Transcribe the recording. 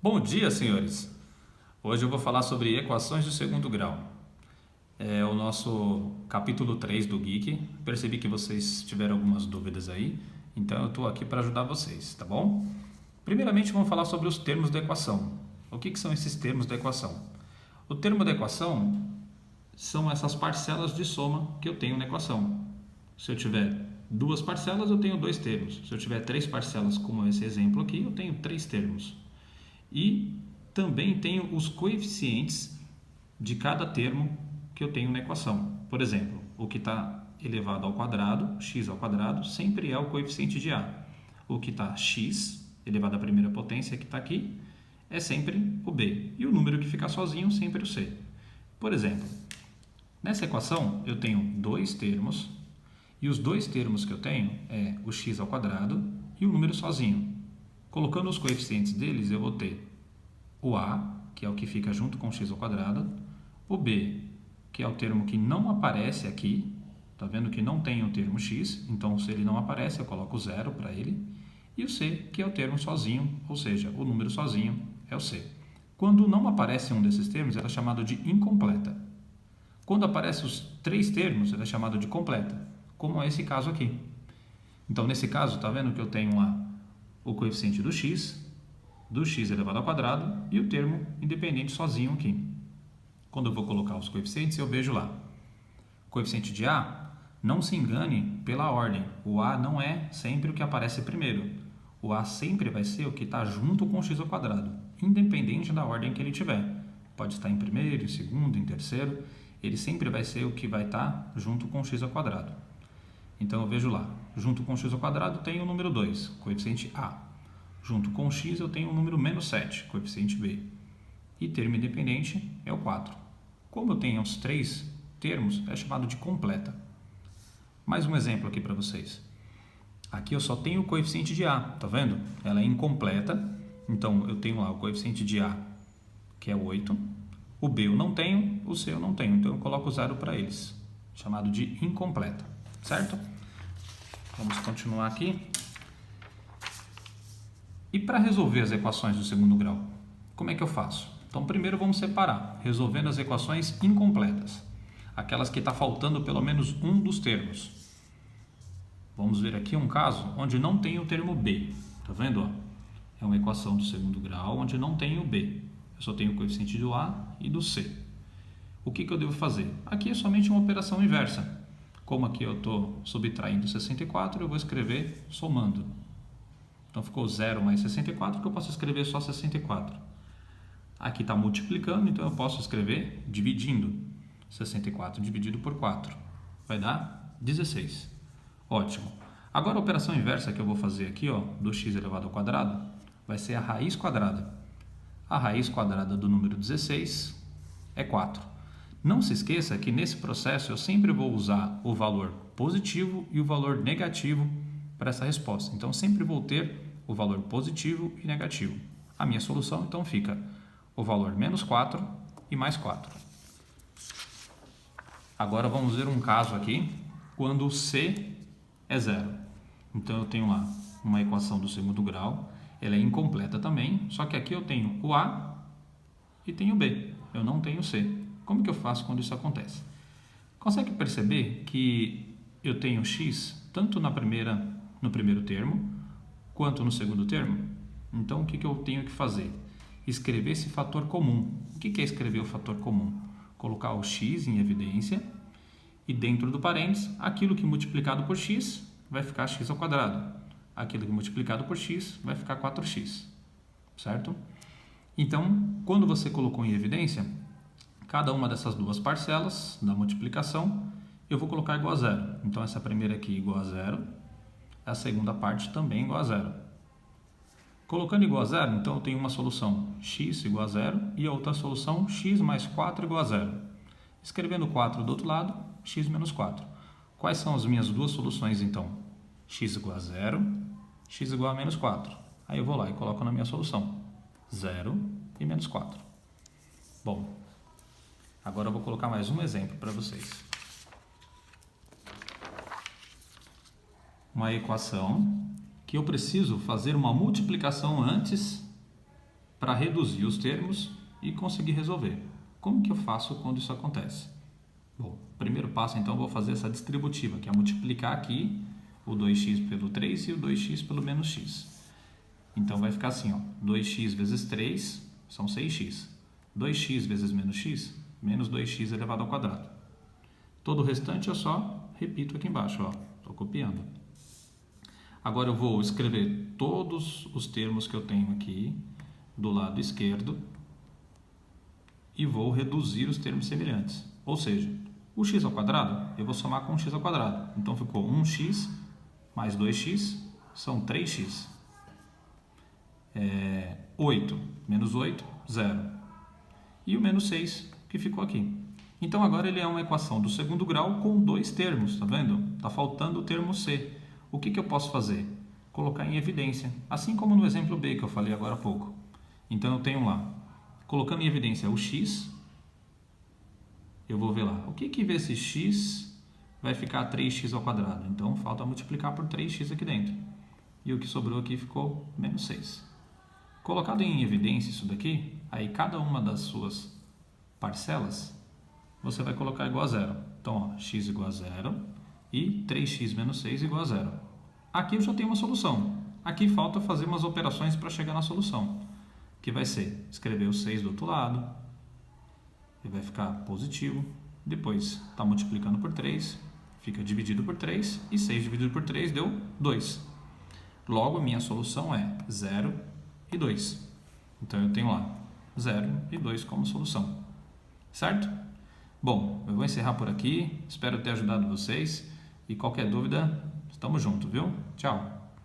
Bom dia, senhores! Hoje eu vou falar sobre equações de segundo grau. É o nosso capítulo 3 do Geek. Percebi que vocês tiveram algumas dúvidas aí, então eu estou aqui para ajudar vocês, tá bom? Primeiramente, vamos falar sobre os termos da equação. O que são esses termos da equação? O termo da equação são essas parcelas de soma que eu tenho na equação. Se eu tiver duas parcelas, eu tenho dois termos. Se eu tiver três parcelas, como esse exemplo aqui, eu tenho três termos. E também tenho os coeficientes de cada termo que eu tenho na equação. Por exemplo, o que está elevado ao quadrado, x ao quadrado, sempre é o coeficiente de a. O que está x, elevado à primeira potência, que está aqui, é sempre o b. E o número que fica sozinho, sempre o c. Por exemplo, nessa equação eu tenho dois termos, e os dois termos que eu tenho é o x ao quadrado e o número sozinho. Colocando os coeficientes deles, eu vou ter o a, que é o que fica junto com x ao quadrado, o b, que é o termo que não aparece aqui, tá vendo que não tem o termo x, então se ele não aparece, eu coloco zero para ele, e o c, que é o termo sozinho, ou seja, o número sozinho é o c. Quando não aparece um desses termos, ela é chamado de incompleta. Quando aparecem os três termos, ela é chamada de completa, como é esse caso aqui. Então, nesse caso, tá vendo que eu tenho lá o coeficiente do x elevado ao quadrado e o termo independente sozinho aqui. Quando eu vou colocar os coeficientes, eu vejo lá. Coeficiente de a, não se engane pela ordem. O a não é sempre o que aparece primeiro. O a sempre vai ser o que está junto com o x ao quadrado, independente da ordem que ele tiver. Pode estar em primeiro, em segundo, em terceiro. Ele sempre vai ser o que vai estar junto com o x ao quadrado. Então eu vejo lá, junto com o x ao quadrado tem o número 2, coeficiente a. Junto com o x eu tenho o número menos 7, coeficiente b. E termo independente é o 4. Como eu tenho os três termos, é chamado de completa. Mais um exemplo aqui para vocês. Aqui eu só tenho o coeficiente de a, tá vendo? Ela é incompleta, então eu tenho lá o coeficiente de a, que é 8. O b eu não tenho, o c eu não tenho, então eu coloco zero para eles, chamado de incompleta, certo? Vamos continuar aqui. E para resolver as equações do segundo grau, como é que eu faço? Então, primeiro vamos separar, resolvendo as equações incompletas, aquelas que está faltando pelo menos um dos termos. Vamos ver aqui um caso onde não tem o termo b, tá vendo? Ó? É uma equação do segundo grau onde não tem o b, eu só tenho o coeficiente do a e do c. O que eu devo fazer? Aqui é somente uma operação inversa. Como aqui eu estou subtraindo 64, eu vou escrever somando. Então ficou 0 mais 64, que eu posso escrever só 64. Aqui está multiplicando, então eu posso escrever dividindo. 64 dividido por 4 vai dar 16. Ótimo. Agora a operação inversa que eu vou fazer aqui, ó, do x elevado ao quadrado, vai ser a raiz quadrada. A raiz quadrada do número 16 é 4. Não se esqueça que nesse processo eu sempre vou usar o valor positivo e o valor negativo para essa resposta. Então, sempre vou ter o valor positivo e negativo. A minha solução, então, fica o valor menos 4 e mais 4. Agora, vamos ver um caso aqui, quando c é zero. Então, eu tenho lá uma equação do segundo grau, ela é incompleta também, só que aqui eu tenho o a e tenho o b, eu não tenho o c. Como que eu faço quando isso acontece? Consegue perceber que eu tenho x tanto no primeiro termo quanto no segundo termo? Então, o que eu tenho que fazer? Escrever esse fator comum. O que é escrever o fator comum? Colocar o x em evidência e dentro do parênteses, aquilo que multiplicado por x vai ficar x ao quadrado. Aquilo que multiplicado por x vai ficar 4x. Certo? Então, quando você colocou em evidência, cada uma dessas duas parcelas da multiplicação, eu vou colocar igual a zero. Então, essa primeira aqui igual a zero, a segunda parte também igual a zero. Colocando igual a zero, então eu tenho uma solução x igual a zero e a outra solução x mais 4 igual a zero. Escrevendo 4 do outro lado, x menos 4. Quais são as minhas duas soluções então? X igual a zero, x igual a menos 4. Aí eu vou lá e coloco na minha solução 0 e menos 4. Bom, agora eu vou colocar mais um exemplo para vocês. Uma equação que eu preciso fazer uma multiplicação antes para reduzir os termos e conseguir resolver. Como que eu faço quando isso acontece? Bom, primeiro passo então eu vou fazer essa distributiva, que é multiplicar aqui o 2x pelo 3 e o 2x pelo menos x. Então vai ficar assim, ó, 2x vezes 3 são 6x. 2x vezes menos x, menos 2x elevado ao quadrado. Todo o restante eu só repito aqui embaixo, ó, estou copiando. Agora eu vou escrever todos os termos que eu tenho aqui do lado esquerdo e vou reduzir os termos semelhantes. Ou seja, o x ao quadrado eu vou somar com o x ao quadrado. Então ficou 1x mais 2x são 3x. 8 menos 8, 0. E o menos 6 que ficou aqui. Então agora ele é uma equação do segundo grau com dois termos, tá vendo? Está faltando o termo c. O que eu posso fazer? Colocar em evidência, assim como no exemplo b que eu falei agora há pouco. Então eu tenho lá, colocando em evidência o x, eu vou ver lá, o que vezes x vai ficar 3x ao quadrado? Então falta multiplicar por 3x aqui dentro. E o que sobrou aqui ficou menos 6. Colocado em evidência isso daqui, aí cada uma das suas parcelas, você vai colocar igual a zero. Então, ó, x igual a zero e 3x menos 6 igual a zero. Aqui eu já tenho uma solução. Aqui falta fazer umas operações para chegar na solução. Que vai ser escrever o 6 do outro lado, e vai ficar positivo. Depois está multiplicando por 3, fica dividido por 3, e 6 dividido por 3 deu 2. Logo, a minha solução é 0 e 2. Então, eu tenho lá 0 e 2 como solução. Certo? Bom, eu vou encerrar por aqui. Espero ter ajudado vocês. E qualquer dúvida, estamos juntos, viu? Tchau!